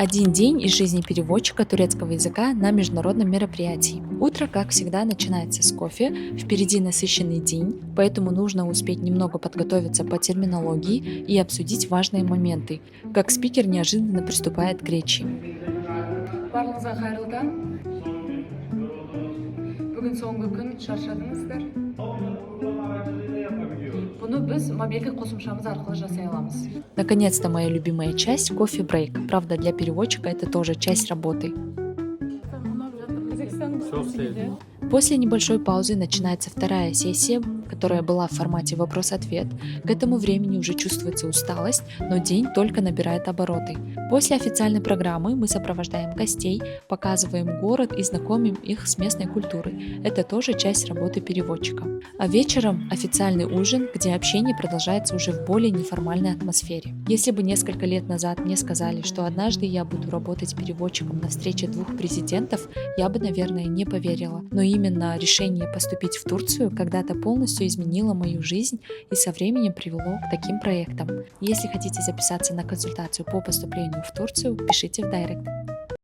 Один день из жизни переводчика турецкого языка на международном мероприятии. Утро, как всегда, начинается с кофе, впереди насыщенный день, поэтому нужно успеть немного подготовиться по терминологии и обсудить важные моменты, как спикер неожиданно приступает к речи. Барлығыңызға қайырлы таң. Бүгін соңғы күн шаршадыңыздар. Бұны біз мобильдік қосымшамыз арқылы жасай аламыз. Наконец-то моя любимая часть – кофе-брейк. Правда, для переводчика это тоже часть работы. После небольшой паузы начинается вторая сессия, которая была в формате вопрос-ответ. К этому времени уже чувствуется усталость, но день только набирает обороты. После официальной программы мы сопровождаем гостей, показываем город и знакомим их с местной культурой. Это тоже часть работы переводчика. А вечером официальный ужин, где общение продолжается уже в более неформальной атмосфере. Если бы несколько лет назад мне сказали, что однажды я буду работать переводчиком на встрече двух президентов, я бы, наверное, не поверила. Но именно решение поступить в Турцию когда-то полностью изменило мою жизнь и со временем привело к таким проектам. Если хотите записаться на консультацию по поступлению в Турцию, пишите в директ.